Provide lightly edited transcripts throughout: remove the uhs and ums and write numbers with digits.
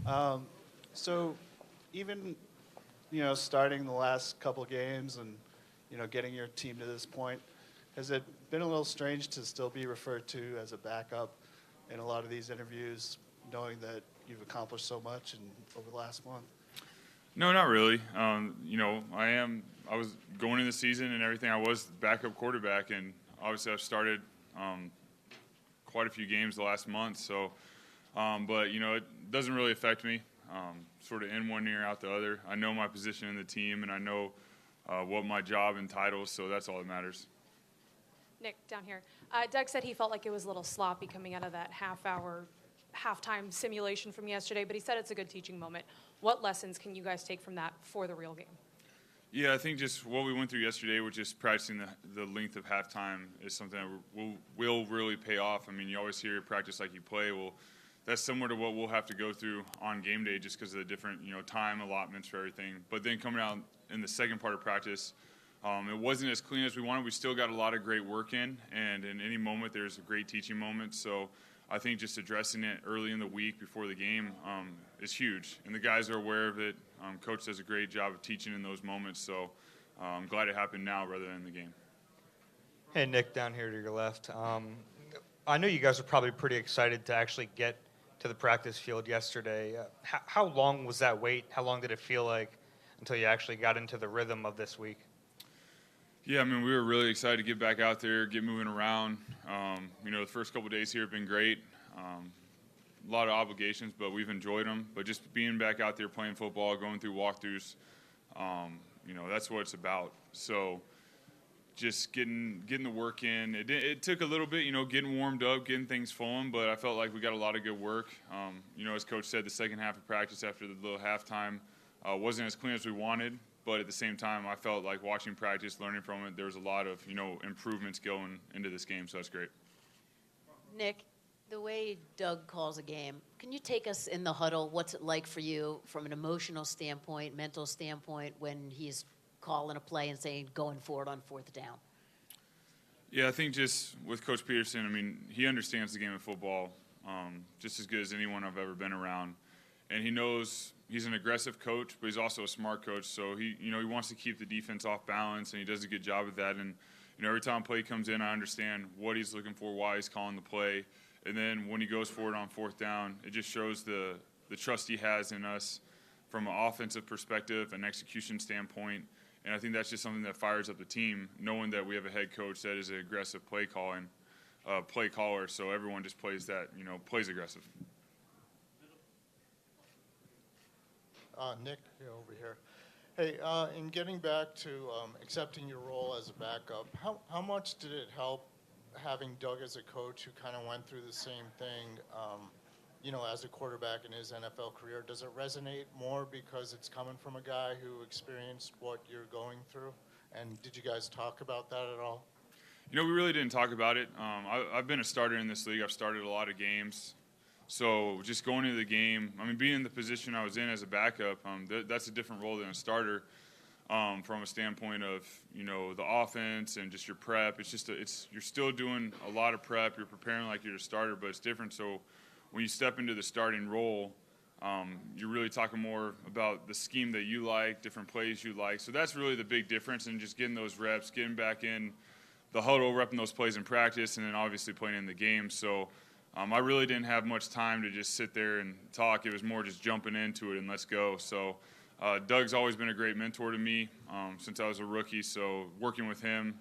Um, so even, starting the last couple games and, getting your team to this point, has it been a little strange to still be referred to as a backup in a lot of these interviews, knowing that you've accomplished so much over the last month? No, not really. I was going into the season and everything. I was backup quarterback, and obviously I've started quite a few games the last month. So, but it doesn't really affect me. Sort of in one ear, out the other. I know my position in the team, and I know what my job entitles. So that's all that matters. Nick, down here. Doug said he felt like it was a little sloppy coming out of that half-hour halftime simulation from yesterday, but he said it's a good teaching moment. What lessons can you guys take from that for the real game? Yeah, I think just what we went through yesterday with just practicing the length of halftime is something that will really pay off. I mean, you always hear practice like you play. Well, that's similar to what we'll have to go through on game day just because of the different, time allotments for everything. But then coming out in the second part of practice, it wasn't as clean as we wanted. We still got a lot of great work in, and in any moment there's a great teaching moment. So I think just addressing it early in the week before the game is huge. And the guys are aware of it. Coach does a great job of teaching in those moments. So I'm glad it happened now rather than in the game. Hey, Nick, down here to your left. I know you guys are probably pretty excited to actually get to the practice field yesterday. How long was that wait? How long did it feel like until you actually got into the rhythm of this week? Yeah, I mean, we were really excited to get back out there, get moving around. The first couple of days here have been great. A lot of obligations, but we've enjoyed them. But just being back out there playing football, going through walkthroughs, that's what it's about. So just getting the work in. It took a little bit, getting warmed up, getting things flowing, but I felt like we got a lot of good work. As Coach said, the second half of practice after the little halftime wasn't as clean as we wanted. But at the same time, I felt like watching practice, learning from it, there was a lot of, improvements going into this game, so that's great. Nick, the way Doug calls a game, can you take us in the huddle? What's it like for you from an emotional standpoint, mental standpoint, when he's calling a play and saying going forward on fourth down? Yeah, I think just with Coach Peterson, I mean, he understands the game of football just as good as anyone I've ever been around. And he knows he's an aggressive coach, but he's also a smart coach. So he wants to keep the defense off balance, and he does a good job of that. And every time a play comes in, I understand what he's looking for, why he's calling the play. And then when he goes forward on fourth down, it just shows the trust he has in us from an offensive perspective, an execution standpoint. And I think that's just something that fires up the team, knowing that we have a head coach that is an aggressive play caller. So everyone just plays aggressive. Nick, over here. Hey, in getting back to accepting your role as a backup, how much did it help having Doug as a coach who kind of went through the same thing, as a quarterback in his NFL career? Does it resonate more because it's coming from a guy who experienced what you're going through? And did you guys talk about that at all? We really didn't talk about it. I've been a starter in this league. I've started a lot of games. So just going into the game, I mean, being in the position I was in as a backup, that's a different role than a starter from a standpoint of, the offense and just your prep. It's just you're still doing a lot of prep. You're preparing like you're a starter, but it's different. So when you step into the starting role, you're really talking more about the scheme that you like, different plays you like. So that's really the big difference in just getting those reps, getting back in the huddle, repping those plays in practice, and then obviously playing in the game. So I really didn't have much time to just sit there and talk. It was more just jumping into it and let's go. So Doug's always been a great mentor to me since I was a rookie. So working with him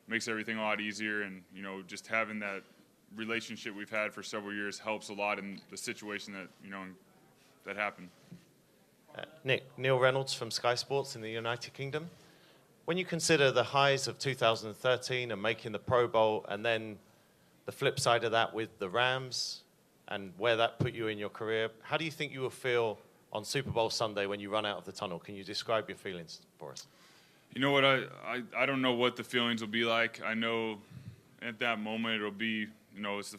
makes everything a lot easier. And, just having that relationship we've had for several years helps a lot in the situation that happened. Nick, Neil Reynolds from Sky Sports in the United Kingdom. When you consider the highs of 2013 and making the Pro Bowl, and then the flip side of that with the Rams and where that put you in your career, how do you think you will feel on Super Bowl Sunday when you run out of the tunnel? Can you describe your feelings for us? You know what? I don't know what the feelings will be like. I know at that moment it'll be, it's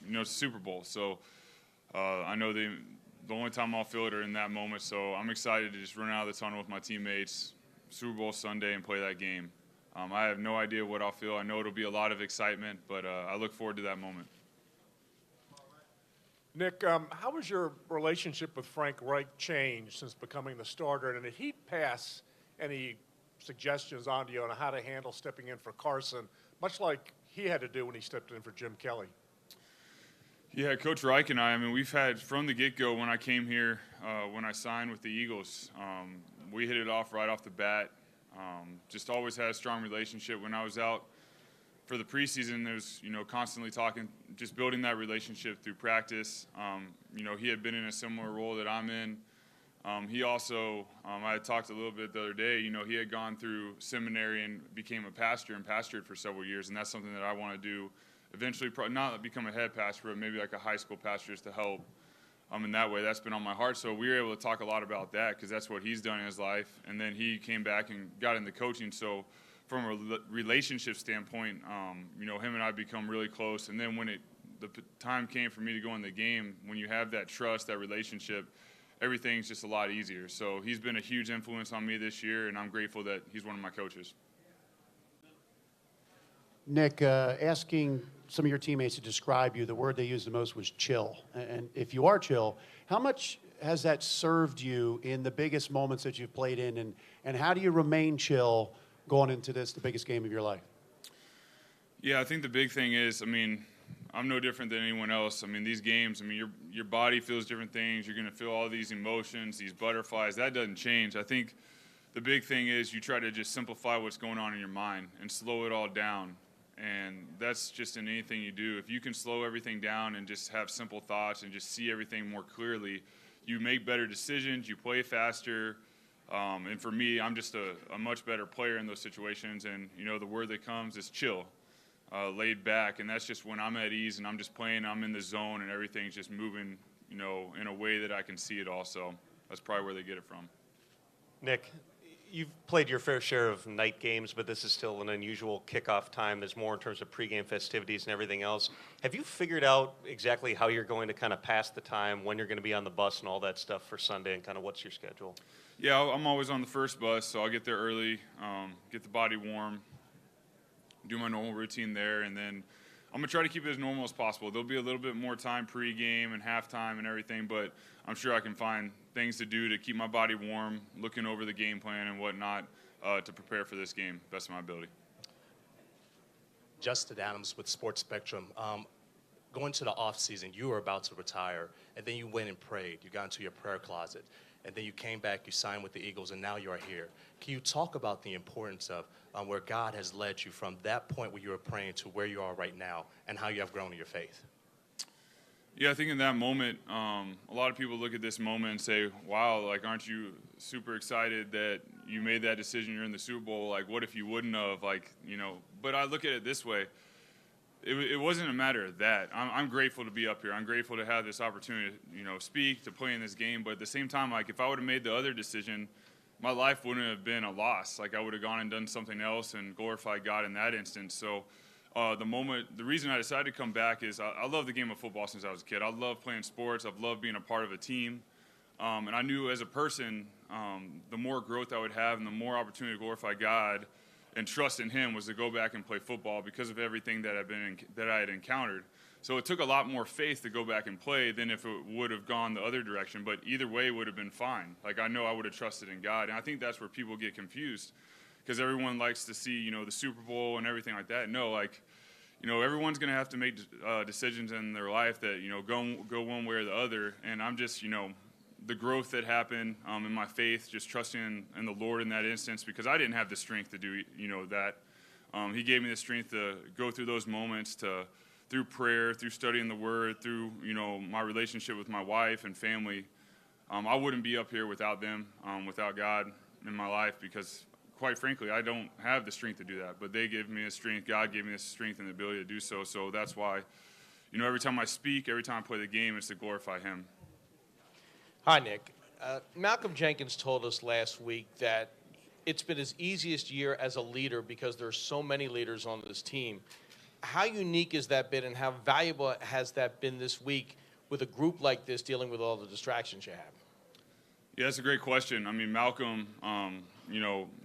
the Super Bowl. So I know the only time I'll feel it are in that moment. So I'm excited to just run out of the tunnel with my teammates, Super Bowl Sunday, and play that game. I have no idea what I'll feel. I know it'll be a lot of excitement, but I look forward to that moment. Nick, how has your relationship with Frank Reich changed since becoming the starter? And did he pass any suggestions on to you on how to handle stepping in for Carson, much like he had to do when he stepped in for Jim Kelly? Yeah, Coach Reich and I mean, we've had from the get-go when I came here, when I signed with the Eagles, we hit it off right off the bat. Just always had a strong relationship. When I was out for the preseason, there was, constantly talking, just building that relationship through practice. He had been in a similar role that I'm in. He also, I had talked a little bit the other day, he had gone through seminary and became a pastor and pastored for several years, and that's something that I want to do eventually, not become a head pastor, but maybe like a high school pastor just to help. In that way, that's been on my heart. So we were able to talk a lot about that because that's what he's done in his life. And then he came back and got into coaching. So from a relationship standpoint, him and I become really close. And then when the time came for me to go in the game, when you have that trust, that relationship, everything's just a lot easier. So he's been a huge influence on me this year, and I'm grateful that he's one of my coaches. Nick, asking some of your teammates to describe you, the word they used the most was chill. And if you are chill, how much has that served you in the biggest moments that you've played in? And how do you remain chill going into this, the biggest game of your life? Yeah, I think the big thing is, I'm no different than anyone else. These games, your body feels different things. You're going to feel all these emotions, these butterflies. That doesn't change. I think the big thing is you try to just simplify what's going on in your mind and slow it all down. And that's just in anything you do. If you can slow everything down and just have simple thoughts and just see everything more clearly, you make better decisions, you play faster. And for me, I'm just a much better player in those situations. And, the word that comes is chill, laid back. And that's just when I'm at ease and I'm just playing, I'm in the zone and everything's just moving, in a way that I can see it all. So that's probably where they get it from. Nick, you've played your fair share of night games, but this is still an unusual kickoff time. There's more in terms of pregame festivities and everything else. Have you figured out exactly how you're going to kind of pass the time, when you're going to be on the bus and all that stuff for Sunday, and kind of what's your schedule? Yeah, I'm always on the first bus, so I'll get there early, get the body warm, do my normal routine there, and then I'm going to try to keep it as normal as possible. There'll be a little bit more time pregame and halftime and everything, but I'm sure I can find things to do to keep my body warm, looking over the game plan and whatnot to prepare for this game, best of my ability. Justin Adams with Sports Spectrum. Going to the off season, you were about to retire, and then you went and prayed. You got into your prayer closet, and then you came back, you signed with the Eagles, and now you're here. Can you talk about the importance of where God has led you from that point where you were praying to where you are right now, and how you have grown in your faith? Yeah, I think in that moment, a lot of people look at this moment and say, wow, aren't you super excited that you made that decision, you're in the Super Bowl? What if you wouldn't have? But I look at it this way. It wasn't a matter of that. I'm grateful to be up here. I'm grateful to have this opportunity to, speak, to play in this game. But at the same time, if I would have made the other decision, my life wouldn't have been a loss. I would have gone and done something else and glorified God in that instance. So the reason I decided to come back is I love the game of football since I was a kid. I love playing sports. I've loved being a part of a team. And I knew as a person, the more growth I would have and the more opportunity to glorify God and trust in Him was to go back and play football because of everything that I had encountered. So it took a lot more faith to go back and play than if it would have gone the other direction. But either way, it would have been fine. I know I would have trusted in God. And I think that's where people get confused because everyone likes to see, the Super Bowl and everything like that. No, everyone's going to have to make decisions in their life that, go one way or the other. And I'm just, the growth that happened in my faith, just trusting in the Lord in that instance because I didn't have the strength to do, that. He gave me the strength to go through those moments through prayer, through studying the Word, through, my relationship with my wife and family. I wouldn't be up here without them, without God in my life because, quite frankly, I don't have the strength to do that. But they gave me the strength. God gave me the strength and the ability to do so. So that's why, every time I speak, every time I play the game, it's to glorify Him. Hi, Nick. Malcolm Jenkins told us last week that it's been his easiest year as a leader because there are so many leaders on this team. How unique has that been, and how valuable has that been this week with a group like this dealing with all the distractions you have? Yeah, that's a great question. Malcolm,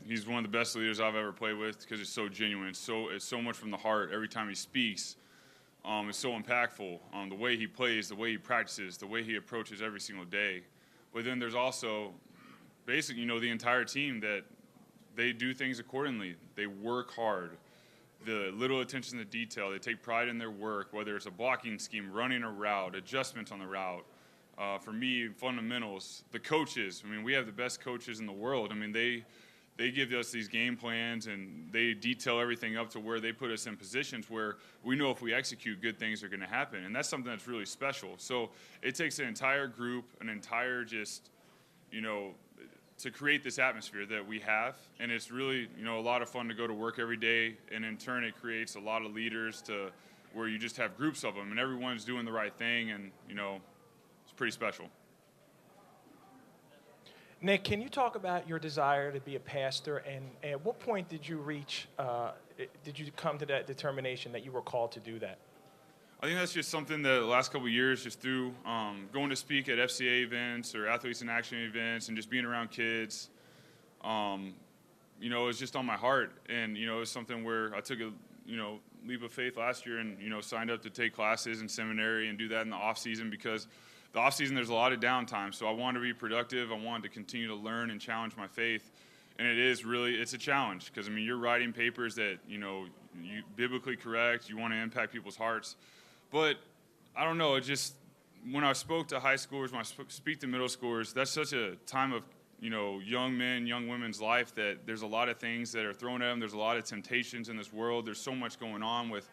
he's one of the best leaders I've ever played with because it's so genuine. It's so much from the heart every time he speaks. is so impactful. The way he plays, the way he practices, the way he approaches every single day. But then there's also basically, the entire team that they do things accordingly. They work hard. The little attention to detail. They take pride in their work, whether it's a blocking scheme, running a route, adjustments on the route. For me, fundamentals. The coaches. We have the best coaches in the world. They give us these game plans, and they detail everything up to where they put us in positions where we know if we execute, good things are going to happen. And that's something that's really special. So it takes an entire group, an entire to create this atmosphere that we have. And it's really, a lot of fun to go to work every day. And in turn, it creates a lot of leaders to where you just have groups of them, and everyone's doing the right thing. And, it's pretty special. Nick, can you talk about your desire to be a pastor, and at what point did you did you come to that determination that you were called to do that? I think that's just something that the last couple of years, just through going to speak at FCA events or Athletes in Action events and just being around kids, it was just on my heart. And, it was something where I took a, leap of faith last year and, signed up to take classes in seminary and do that in the off season, because the off season there's a lot of downtime. So I wanted to be productive. I wanted to continue to learn and challenge my faith. And it's a challenge, because, you're writing papers that, you biblically correct. You want to impact people's hearts. But I don't know, when I spoke to high schoolers, when I speak to middle schoolers, that's such a time of, young men, young women's life that there's a lot of things that are thrown at them. There's a lot of temptations in this world. There's so much going on with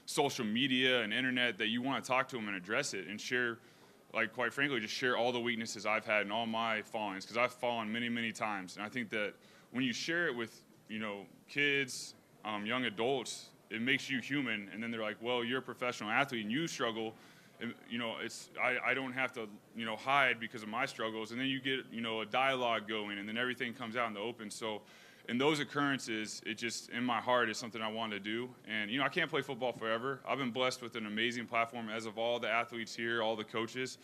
social media and internet that you want to talk to them and address it and share, quite frankly, just share all the weaknesses I've had and all my fallings, because I've fallen many, many times. And I think that when you share it with, kids, young adults, it makes you human. And then they're like, well, you're a professional athlete and you struggle. And, I don't have to, hide because of my struggles. And then you get, a dialogue going, and then everything comes out in the open. So in those occurrences, it just, in my heart, is something I want to do. And, I can't play football forever. I've been blessed with an amazing platform, as of all the athletes here, all the coaches.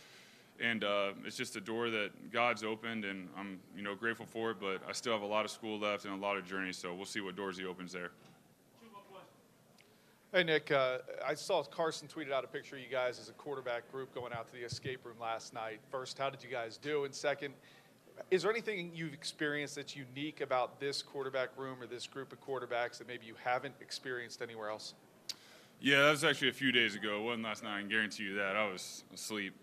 And it's just a door that God's opened, and I'm, grateful for it. But I still have a lot of school left and a lot of journey, so we'll see what doors he opens there. Hey, Nick, I saw Carson tweeted out a picture of you guys as a quarterback group going out to the escape room last night. First, how did you guys do? And second, is there anything you've experienced that's unique about this quarterback room or this group of quarterbacks that maybe you haven't experienced anywhere else? Yeah, that was actually a few days ago. It wasn't last night. I can guarantee you that. I was asleep.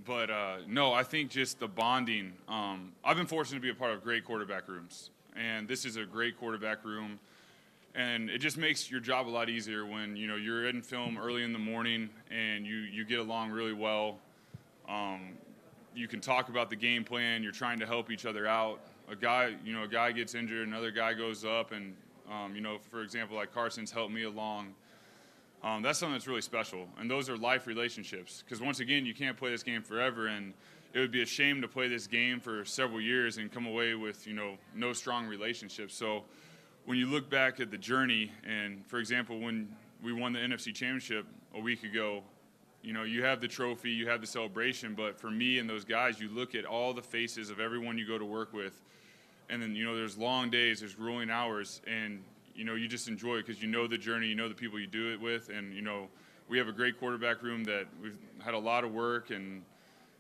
But no, I think just the bonding. I've been fortunate to be a part of great quarterback rooms, and this is a great quarterback room. And it just makes your job a lot easier when, you're in film early in the morning and you get along really well. You can talk about the game plan. You're trying to help each other out. A guy gets injured, another guy goes up, and, for example, like Carson's helped me along. That's something that's really special. And those are life relationships. Because once again, you can't play this game forever, and it would be a shame to play this game for several years and come away with, no strong relationships. So when you look back at the journey, and for example, when we won the NFC Championship a week ago, you have the trophy, you have the celebration, but for me and those guys, you look at all the faces of everyone you go to work with, and then, there's long days, there's grueling hours, and, you just enjoy it because you know the journey, you know the people you do it with, and, we have a great quarterback room that we've had a lot of work, and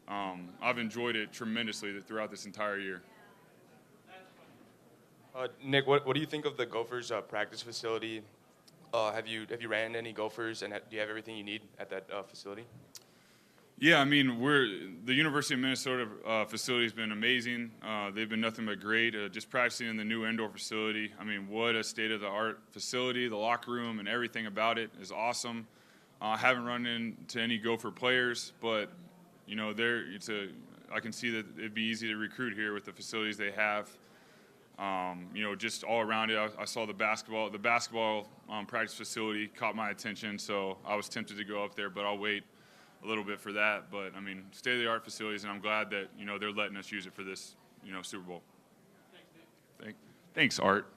I've enjoyed it tremendously throughout this entire year. Nick, what do you think of the Gophers practice facility? Have you ran any Gophers, and do you have everything you need at that facility? Yeah, the University of Minnesota facility has been amazing. They've been nothing but great. Just practicing in the new indoor facility. What a state-of-the-art facility. The locker room and everything about it is awesome. I haven't run into any Gopher players, but I can see that it'd be easy to recruit here with the facilities they have. Just all around it. I saw the basketball practice facility caught my attention, so I was tempted to go up there, but I'll wait a little bit for that. But state-of-the-art facilities, and I'm glad that they're letting us use it for this Super Bowl. Thanks, Art.